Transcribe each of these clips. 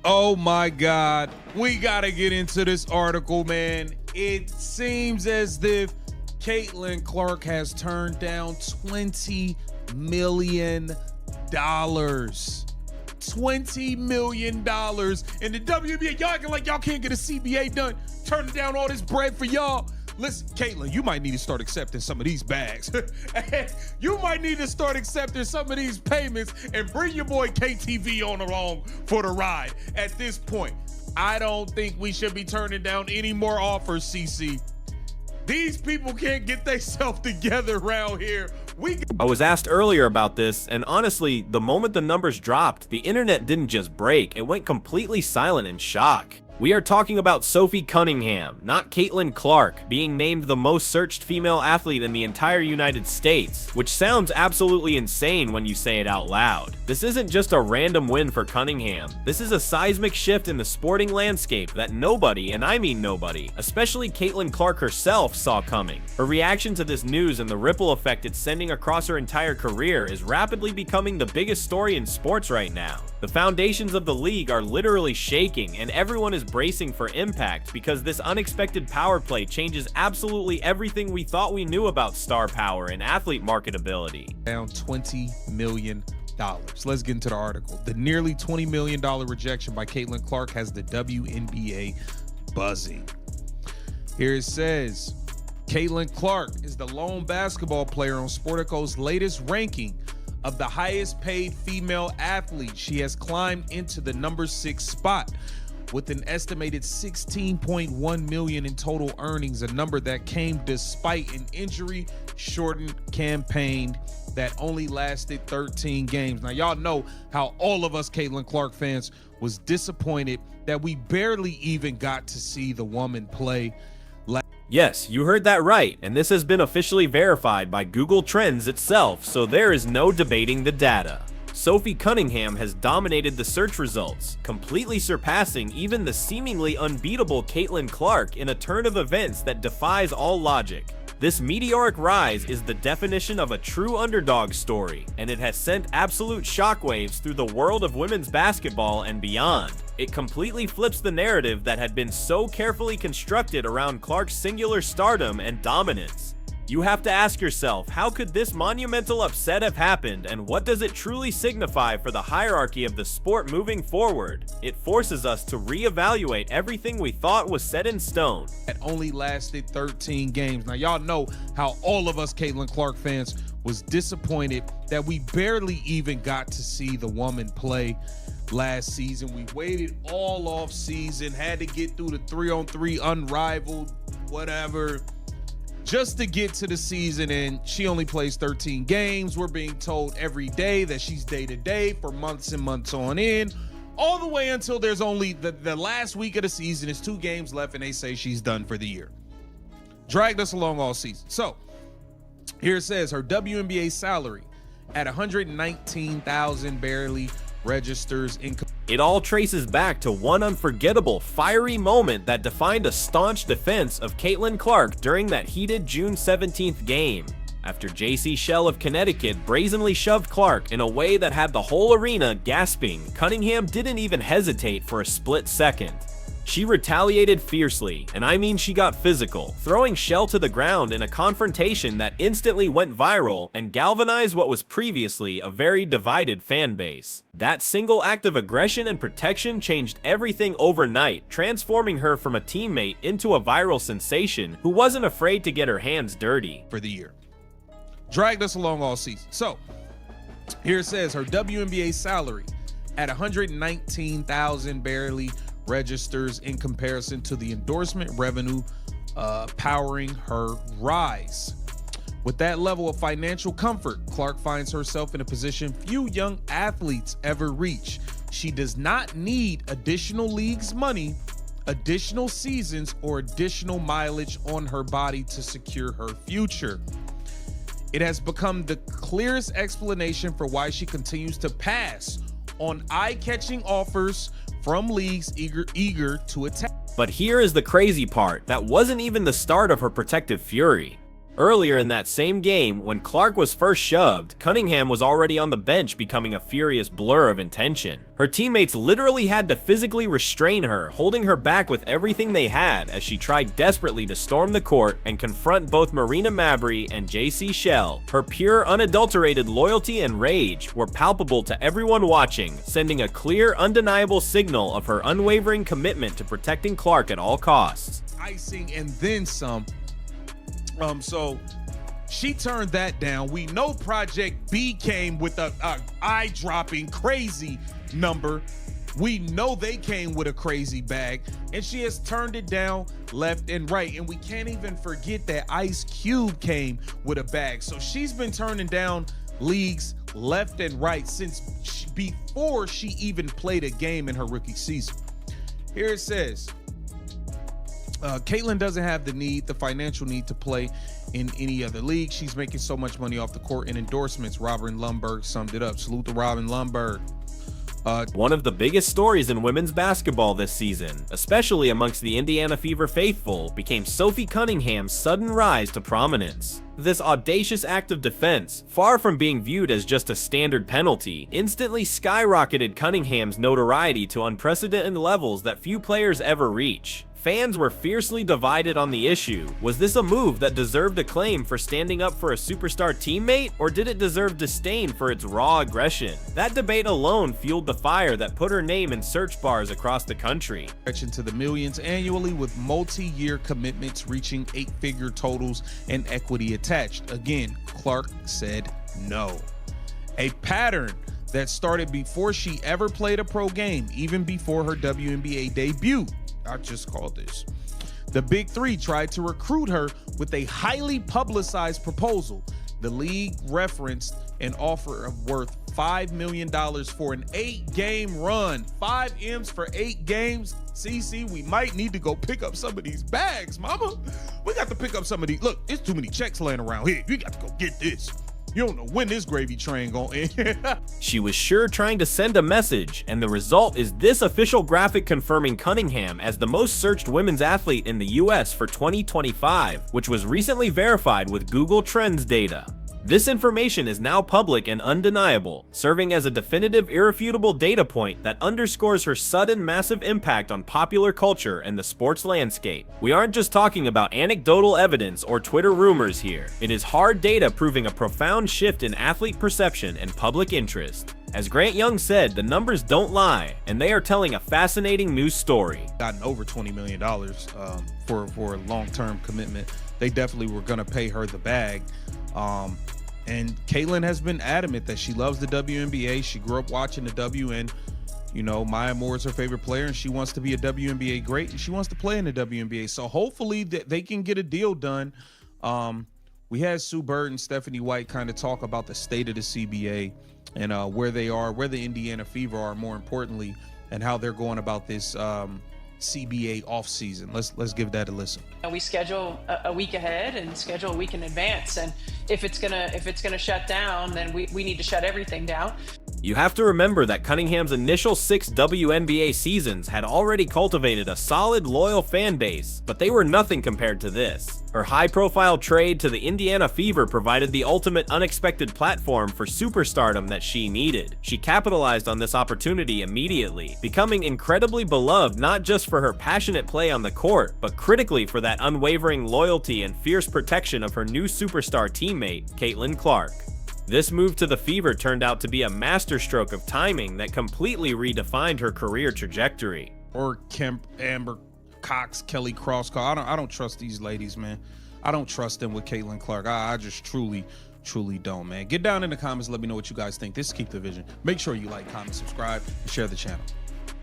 Oh my God. We got to get into this article, man. It seems as if Caitlin Clark has turned down $20 million. $20 million in the WNBA. Y'all acting like y'all can't get a CBA done, turning down all this bread for y'all. Listen, Caitlin, you might need to start accepting some of these bags. You might need to start accepting some of these payments and bring your boy KTV on along for the ride. At this point, I don't think we should be turning down any more offers, CC. These people can't get themselves together around here. I was asked earlier about this, and honestly, the moment the numbers dropped, the internet didn't just break, it went completely silent in shock. We are talking about Sophie Cunningham, not Caitlin Clark, being named the most searched female athlete in the entire United States, which sounds absolutely insane when you say it out loud. This isn't just a random win for Cunningham. This is a seismic shift in the sporting landscape that nobody, and I mean nobody, especially Caitlin Clark herself, saw coming. Her reaction to this news and the ripple effect it's sending across her entire career is rapidly becoming the biggest story in sports right now. The foundations of the league are literally shaking, and everyone is bracing for impact because this unexpected power play changes absolutely everything we thought we knew about star power and athlete marketability. Down $20 million. Let's get into the article. The nearly $20 million rejection by Caitlin Clark has the WNBA buzzing. Here it says, Caitlin Clark is the lone basketball player on Sportico's latest ranking of the highest paid female athlete. She has climbed into the number 6 spot with an estimated $16.1 million in total earnings, a number that came despite an injury-shortened campaign that only lasted 13 games. Now, y'all know how all of us Caitlin Clark fans was disappointed that we barely even got to see the woman play. Yes, you heard that right, and this has been officially verified by Google Trends itself, so there is no debating the data. Sophie Cunningham has dominated the search results, completely surpassing even the seemingly unbeatable Caitlin Clark in a turn of events that defies all logic. This meteoric rise is the definition of a true underdog story, and it has sent absolute shockwaves through the world of women's basketball and beyond. It completely flips the narrative that had been so carefully constructed around Clark's singular stardom and dominance. You have to ask yourself, how could this monumental upset have happened, and what does it truly signify for the hierarchy of the sport moving forward? It forces us to reevaluate everything we thought was set in stone. It only lasted 13 games. Now, y'all know how all of us Caitlin Clark fans was disappointed that we barely even got to see the woman play last season. We waited all off season, had to get through the 3-on-3 unrivaled, whatever, just to get to the season, and she only plays 13 games. We're being told every day that she's day-to-day for months and months on end, all the way until there's only the last week of the season. Is 2 games left, and they say she's done for the year. Dragged us along all season. So here it says her WNBA salary at $119,000 barely registers in. It all traces back to one unforgettable, fiery moment that defined a staunch defense of Caitlin Clark during that heated June 17th game. After J.C. Shell of Connecticut brazenly shoved Clark in a way that had the whole arena gasping, Cunningham didn't even hesitate for a split second. She retaliated fiercely, and I mean she got physical, throwing Shell to the ground in a confrontation that instantly went viral and galvanized what was previously a very divided fan base. That single act of aggression and protection changed everything overnight, transforming her from a teammate into a viral sensation who wasn't afraid to get her hands dirty. For the year. Dragged us along all season. So here it says her WNBA salary at $119,000 barely registers in comparison to the endorsement revenue powering her rise. With that level of financial comfort, Clark finds herself in a position few young athletes ever reach. She does not need additional league's money, additional seasons, or additional mileage on her body to secure her future. It has become the clearest explanation for why she continues to pass on eye-catching offers from leagues eager to attack. But here is the crazy part, that wasn't even the start of her protective fury. Earlier in that same game, when Clark was first shoved, Cunningham was already on the bench, becoming a furious blur of intention. Her teammates literally had to physically restrain her, holding her back with everything they had as she tried desperately to storm the court and confront both Marina Mabrey and JC Shell. Her pure, unadulterated loyalty and rage were palpable to everyone watching, sending a clear, undeniable signal of her unwavering commitment to protecting Clark at all costs. Icing and then some. So she turned that down. We know Project B came with a eye-dropping crazy number. We know they came with a crazy bag, and she has turned it down left and right. And we can't even forget that Ice Cube came with a bag. So she's been turning down leagues left and right since before she even played a game in her rookie season. Here it says, Caitlyn doesn't have the financial need to play in any other league. She's making so much money off the court and endorsements. Robin Lundberg summed it up. Salute to Robin Lundberg. One of the biggest stories in women's basketball this season, especially amongst the Indiana Fever faithful, became Sophie Cunningham's sudden rise to prominence. This audacious act of defense, far from being viewed as just a standard penalty, instantly skyrocketed Cunningham's notoriety to unprecedented levels that few players ever reach. Fans were fiercely divided on the issue. Was this a move that deserved acclaim for standing up for a superstar teammate, or did it deserve disdain for its raw aggression? That debate alone fueled the fire that put her name in search bars across the country. Into the millions annually with multi-year commitments reaching 8-figure totals and equity attached. Again, Clark said no. A pattern that started before she ever played a pro game, even before her WNBA debut. I just called this. The Big Three tried to recruit her with a highly publicized proposal. The league referenced an offer of worth $5 million for an 8-game run. 5 M's for 8 games. CC, we might need to go pick up some of these bags, mama. We got to pick up some of these. Look, there's too many checks laying around here. We got to go get this. You don't know when this gravy train gonna end. She was sure trying to send a message, and the result is this official graphic confirming Cunningham as the most searched women's athlete in the US for 2025, which was recently verified with Google Trends data. This information is now public and undeniable, serving as a definitive, irrefutable data point that underscores her sudden, massive impact on popular culture and the sports landscape. We aren't just talking about anecdotal evidence or Twitter rumors here. It is hard data proving a profound shift in athlete perception and public interest. As Grant Young said, the numbers don't lie, and they are telling a fascinating new story. Gotten over $20 million for a long-term commitment. They definitely were gonna pay her the bag. And Caitlyn has been adamant that she loves the WNBA. She grew up watching the WN. You know, Maya Moore is her favorite player, and she wants to be a WNBA great, and she wants to play in the WNBA. So hopefully they can get a deal done. We had Sue Bird and Stephanie White kind of talk about the state of the CBA and where they are, where the Indiana Fever are, more importantly, and how they're going about this CBA off season. Let's give that a listen. We schedule a week ahead and schedule a week in advance, and if it's gonna shut down, then we need to shut everything down. You have to remember that Cunningham's initial 6 WNBA seasons had already cultivated a solid, loyal fan base, but they were nothing compared to this. Her high-profile trade to the Indiana Fever provided the ultimate unexpected platform for superstardom that she needed. She capitalized on this opportunity immediately, becoming incredibly beloved not just for her passionate play on the court, but critically for that unwavering loyalty and fierce protection of her new superstar teammate, Caitlin Clark. This move to the Fever turned out to be a masterstroke of timing that completely redefined her career trajectory. Or Kemp, Amber Cox, Kelly Crosscall. I don't trust these ladies, man. I don't trust them with Caitlin Clark. I just truly don't, man. Get down in the comments. Let me know what you guys think. This is Keep the Vision. Make sure you like, comment, subscribe, and share the channel.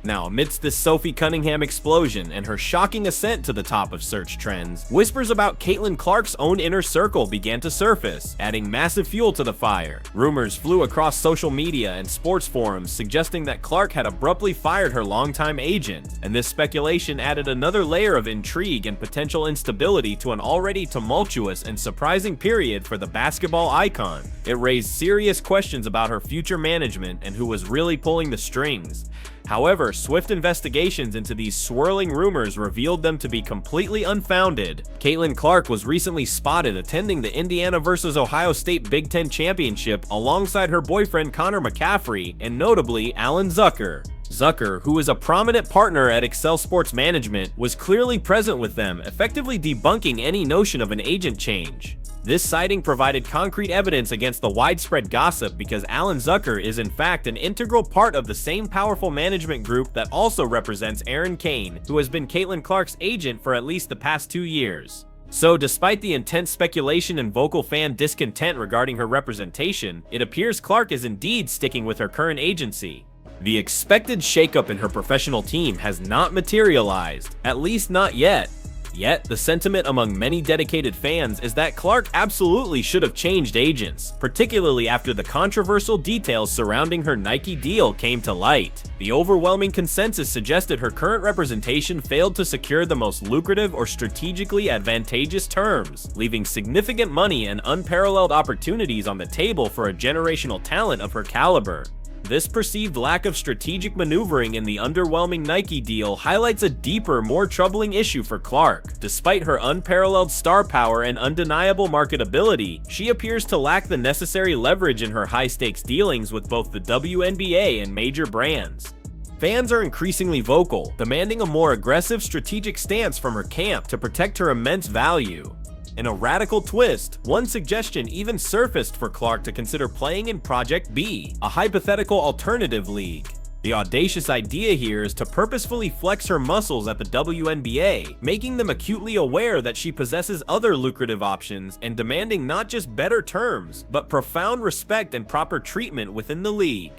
Now, amidst this Sophie Cunningham explosion and her shocking ascent to the top of search trends, whispers about Caitlin Clark's own inner circle began to surface, adding massive fuel to the fire. Rumors flew across social media and sports forums suggesting that Clark had abruptly fired her longtime agent, and this speculation added another layer of intrigue and potential instability to an already tumultuous and surprising period for the basketball icon. It raised serious questions about her future management and who was really pulling the strings. However, swift investigations into these swirling rumors revealed them to be completely unfounded. Caitlin Clark was recently spotted attending the Indiana vs. Ohio State Big Ten Championship alongside her boyfriend Connor McCaffrey and notably Alan Zucker. Zucker, who is a prominent partner at Excel Sports Management, was clearly present with them, effectively debunking any notion of an agent change. This sighting provided concrete evidence against the widespread gossip because Alan Zucker is in fact an integral part of the same powerful management group that also represents Aaron Kane, who has been Caitlin Clark's agent for at least the past 2 years. So despite the intense speculation and vocal fan discontent regarding her representation, it appears Clark is indeed sticking with her current agency. The expected shakeup in her professional team has not materialized, at least not yet. Yet, the sentiment among many dedicated fans is that Clark absolutely should have changed agents, particularly after the controversial details surrounding her Nike deal came to light. The overwhelming consensus suggested her current representation failed to secure the most lucrative or strategically advantageous terms, leaving significant money and unparalleled opportunities on the table for a generational talent of her caliber. This perceived lack of strategic maneuvering in the underwhelming Nike deal highlights a deeper, more troubling issue for Clark. Despite her unparalleled star power and undeniable marketability, she appears to lack the necessary leverage in her high-stakes dealings with both the WNBA and major brands. Fans are increasingly vocal, demanding a more aggressive strategic stance from her camp to protect her immense value. In a radical twist, one suggestion even surfaced for Clark to consider playing in Project B, a hypothetical alternative league. The audacious idea here is to purposefully flex her muscles at the WNBA, making them acutely aware that she possesses other lucrative options and demanding not just better terms, but profound respect and proper treatment within the league.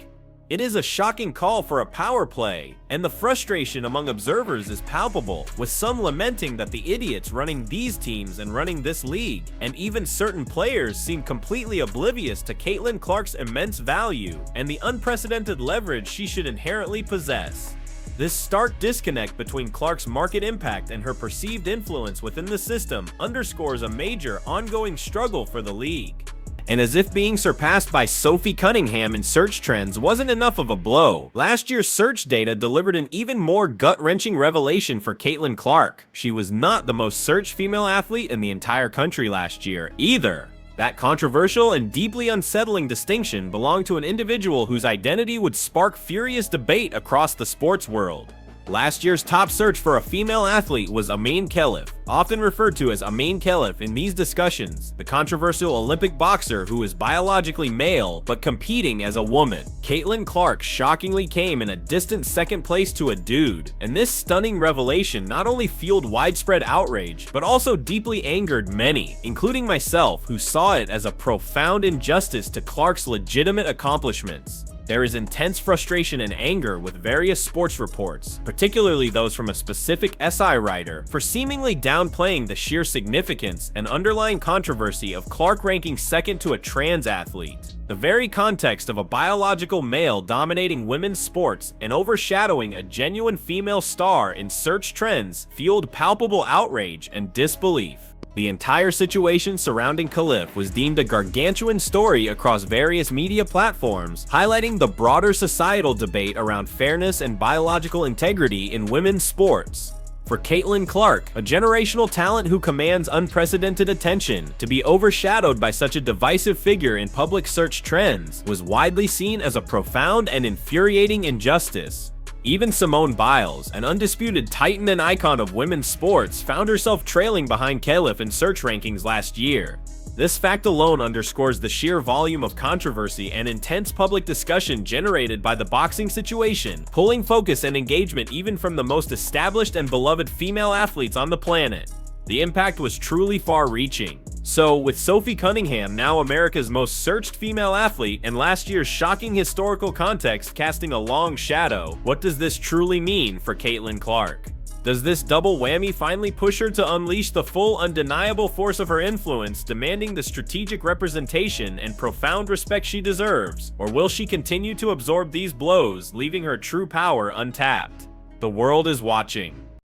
It is a shocking call for a power play, and the frustration among observers is palpable, with some lamenting that the idiots running these teams and running this league, and even certain players seem completely oblivious to Caitlin Clark's immense value and the unprecedented leverage she should inherently possess. This stark disconnect between Clark's market impact and her perceived influence within the system underscores a major, ongoing struggle for the league. And as if being surpassed by Sophie Cunningham in search trends wasn't enough of a blow, last year's search data delivered an even more gut-wrenching revelation for Caitlin Clark. She was not the most searched female athlete in the entire country last year, either. That controversial and deeply unsettling distinction belonged to an individual whose identity would spark furious debate across the sports world. Last year's top search for a female athlete was Amine Khelif, often referred to as Amine Khelif in these discussions, the controversial Olympic boxer who is biologically male but competing as a woman. Caitlin Clark shockingly came in a distant second place to a dude, and this stunning revelation not only fueled widespread outrage, but also deeply angered many, including myself, who saw it as a profound injustice to Clark's legitimate accomplishments. There is intense frustration and anger with various sports reports, particularly those from a specific SI writer, for seemingly downplaying the sheer significance and underlying controversy of Clark ranking second to a trans athlete. The very context of a biological male dominating women's sports and overshadowing a genuine female star in search trends fueled palpable outrage and disbelief. The entire situation surrounding Khelif was deemed a gargantuan story across various media platforms, highlighting the broader societal debate around fairness and biological integrity in women's sports. For Caitlin Clark, a generational talent who commands unprecedented attention, to be overshadowed by such a divisive figure in public search trends was widely seen as a profound and infuriating injustice. Even Simone Biles, an undisputed titan and icon of women's sports, found herself trailing behind Khelif in search rankings last year. This fact alone underscores the sheer volume of controversy and intense public discussion generated by the boxing situation, pulling focus and engagement even from the most established and beloved female athletes on the planet. The impact was truly far-reaching. So, with Sophie Cunningham, now America's most searched female athlete, and last year's shocking historical context casting a long shadow, what does this truly mean for Caitlin Clark? Does this double whammy finally push her to unleash the full, undeniable force of her influence, demanding the strategic representation and profound respect she deserves? Or will she continue to absorb these blows, leaving her true power untapped? The world is watching.